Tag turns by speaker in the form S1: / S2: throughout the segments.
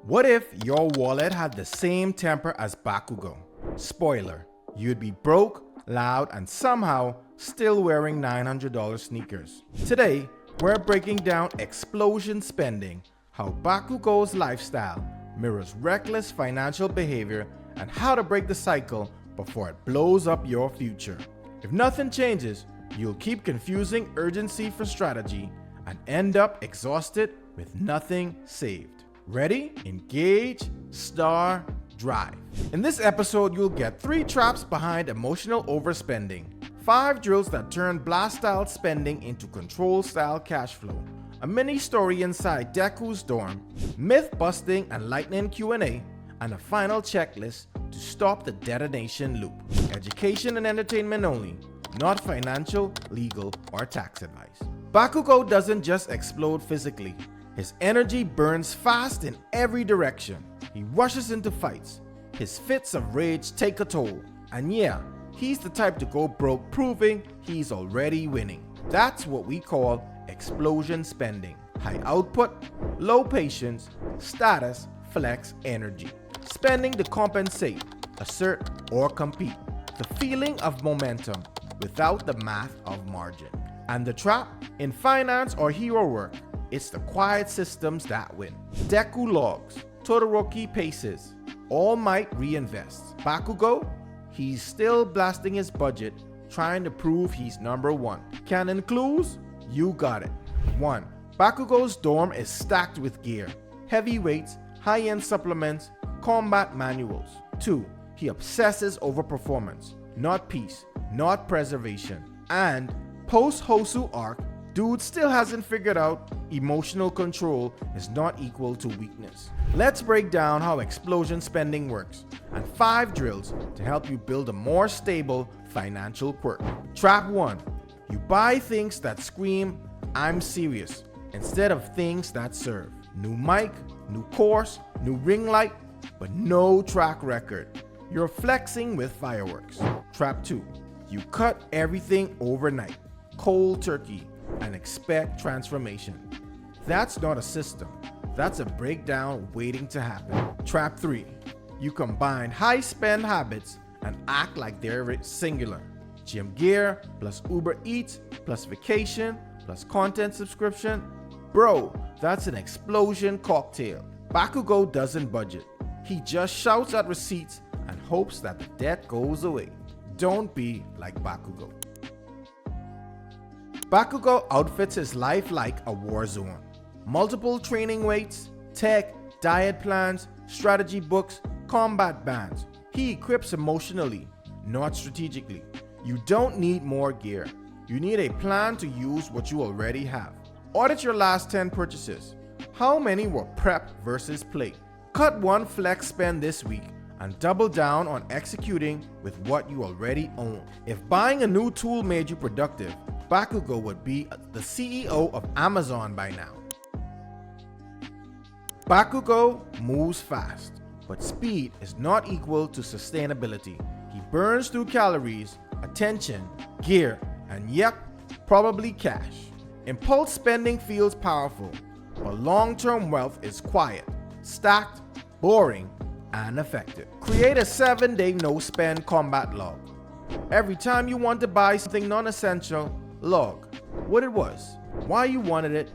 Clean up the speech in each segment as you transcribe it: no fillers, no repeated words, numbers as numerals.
S1: What if your wallet had the same temper as Bakugo? Spoiler, you'd be broke, loud, and somehow still wearing $900 sneakers. Today, we're breaking down explosion spending, how Bakugo's lifestyle mirrors reckless financial behavior, and how to break the cycle before it blows up your future. If nothing changes, you'll keep confusing urgency for strategy and end up exhausted with nothing saved. Ready? Engage, star, drive. In this episode, you'll get 3 traps behind emotional overspending, 5 drills that turn blast-style spending into control-style cash flow, a mini story inside Deku's dorm, myth-busting and lightning Q&A, and a final checklist to stop the detonation loop. Education and entertainment only, not financial, legal, or tax advice. Bakugo doesn't just explode physically. His energy burns fast in every direction. He rushes into fights. His fits of rage take a toll. And yeah, he's the type to go broke, proving he's already winning. That's what we call explosion spending. High output, low patience, status, flex, energy. Spending to compensate, assert, or compete. The feeling of momentum without the math of margin. And the trap? In finance or hero work, it's the quiet systems that win. Deku logs, Todoroki paces, All Might reinvests. Bakugo? He's still blasting his budget, trying to prove he's number one. Canon clues? You got it. 1. Bakugo's dorm is stacked with gear, heavy weights, high-end supplements, combat manuals. 2. He obsesses over performance, not peace, not preservation. And post-Hosu arc, dude still hasn't figured out emotional control is not equal to weakness. Let's break down how explosion spending works and 5 drills to help you build a more stable financial quirk. Trap 1. You buy things that scream, I'm serious, instead of things that serve. New mic, new course, new ring light, but no track record. You're flexing with fireworks. Trap 2. You cut everything overnight, cold turkey, and expect transformation. That's not a system. That's a breakdown waiting to happen. Trap 3. You combine high spend habits and act like they're singular. Gym gear, plus Uber Eats, plus vacation, plus content subscription. Bro, that's an explosion cocktail. Bakugo doesn't budget. He just shouts at receipts and hopes that the debt goes away. Don't be like Bakugo. Bakugo outfits his life like a war zone. Multiple training weights, tech, diet plans, strategy books, combat bands. He equips emotionally, not strategically. You don't need more gear. You need a plan to use what you already have. Audit your last 10 purchases. How many were prep versus play? Cut 1 flex spend this week and double down on executing with what you already own. If buying a new tool made you productive, Bakugo would be the CEO of Amazon by now. Bakugo moves fast, but speed is not equal to sustainability. He burns through calories, attention, gear, and yep, probably cash. Impulse spending feels powerful, but long-term wealth is quiet, stacked, boring, and effective. Create a 7-day no-spend combat log. Every time you want to buy something non-essential, log what it was, why you wanted it,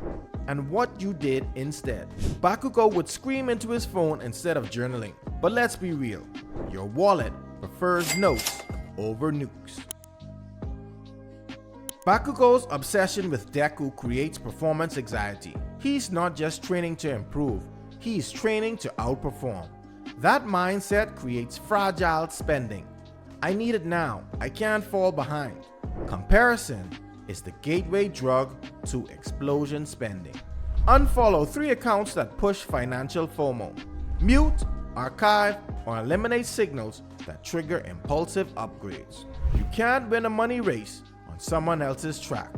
S1: and what you did instead. Bakugo would scream into his phone instead of journaling. But let's be real, your wallet prefers notes over nukes. Bakugo's obsession with Deku creates performance anxiety. He's not just training to improve, he's training to outperform. That mindset creates fragile spending. I need it now, I can't fall behind. Comparison is the gateway drug to explosion spending. Unfollow 3 accounts that push financial FOMO. Mute, archive, or eliminate signals that trigger impulsive upgrades. You can't win a money race on someone else's track,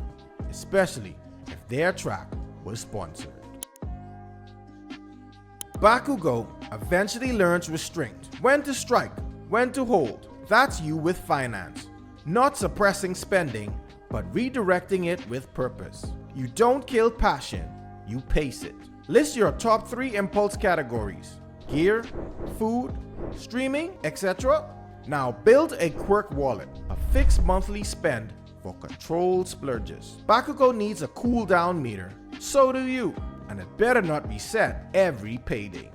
S1: especially if their track was sponsored. Bakugo eventually learns restraint, when to strike, when to hold. That's you with finance. Not suppressing spending, but redirecting it with purpose. You don't kill passion, you pace it. List your top 3 impulse categories: gear, food, streaming, etc. Now build a quirk wallet, a fixed monthly spend for controlled splurges. Bakugo needs a cooldown meter, so do you, and it better not be set every payday.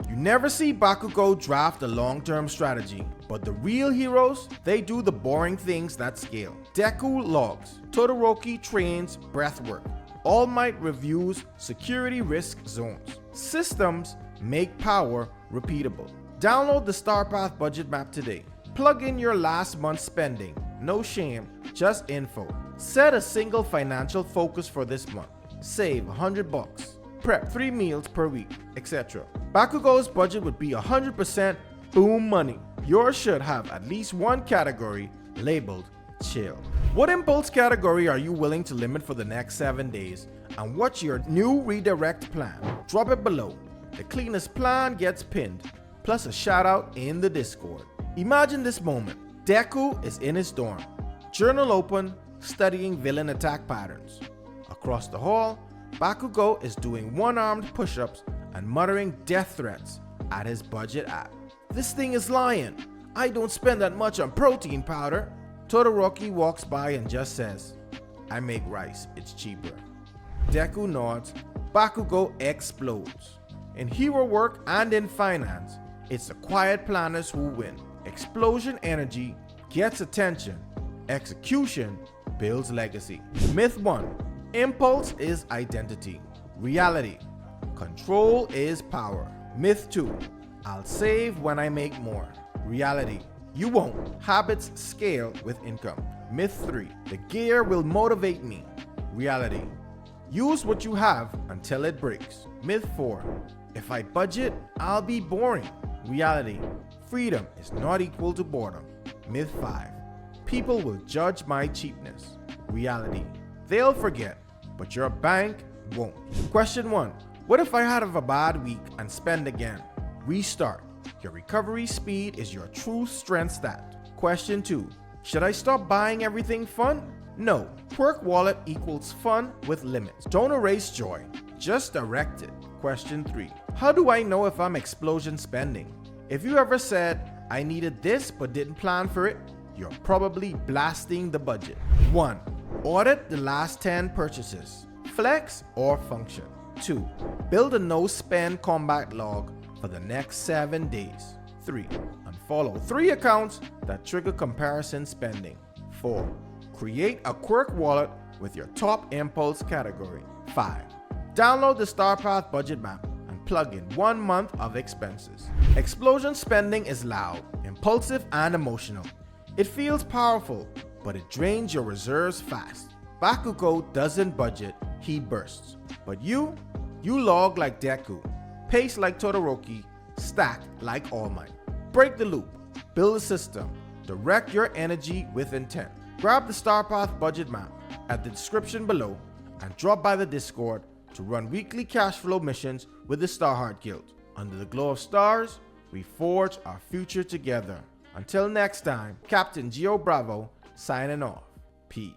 S1: You never see Bakugo draft a long-term strategy, but the real heroes, they do the boring things that scale. Deku logs, Todoroki trains breathwork, All Might reviews security risk zones. Systems make power repeatable. Download the Star Path budget map today. Plug in your last month's spending. No shame, just info. Set a single financial focus for this month. Save $100. Prep 3 meals per week, etc. Bakugo's budget would be 100% boom money. Yours should have at least one category labeled chill. What impulse category are you willing to limit for the next 7 days? And what's your new redirect plan? Drop it below. The cleanest plan gets pinned, plus a shout out in the Discord. Imagine this moment. Deku is in his dorm. Journal open, studying villain attack patterns. Across the hall, Bakugo is doing one-armed push-ups and muttering death threats at his budget app. This thing is lying. I don't spend that much on protein powder. Todoroki walks by and just says, I make rice, it's cheaper. Deku nods. Bakugo explodes. In hero work and in finance, it's the quiet planners who win. Explosion energy gets attention. Execution builds legacy. Myth 1. Impulse is identity. Reality. Control is power. Myth 2. I'll save when I make more. Reality. You won't. Habits scale with income. Myth 3. The gear will motivate me. Reality. Use what you have until it breaks. Myth 4. If I budget, I'll be boring. Reality. Freedom is not equal to boredom. Myth 5. People will judge my cheapness. Reality. They'll forget, but your bank won't. Question 1. What if I have a bad week and spend again? Restart. Your recovery speed is your true strength stat. Question 2. Should I stop buying everything fun? No. Quirk wallet equals fun with limits. Don't erase joy, just direct it. Question 3. How do I know if I'm explosion spending? If you ever said, I needed this but didn't plan for it, you're probably blasting the budget. 1. Audit the last 10 purchases. Flex or function. 2. Build a no-spend combat log for the next 7 days. 3. Unfollow 3 accounts that trigger comparison spending. 4. Create a quirk wallet with your top impulse category. 5. Download the Star Path budget map and plug in 1 month of expenses. Explosion spending is loud, impulsive, and emotional. It feels powerful, but it drains your reserves fast. Bakugo doesn't budget, he bursts. But you log like Deku, pace like Todoroki, stack like All Might. Break the loop, build a system, direct your energy with intent. Grab the Star Path budget map at the description below and drop by the Discord to run weekly cash flow missions with the Starheart Guild. Under the glow of stars, we forge our future together. Until next time, Captain Geo Bravo signing off. Peace.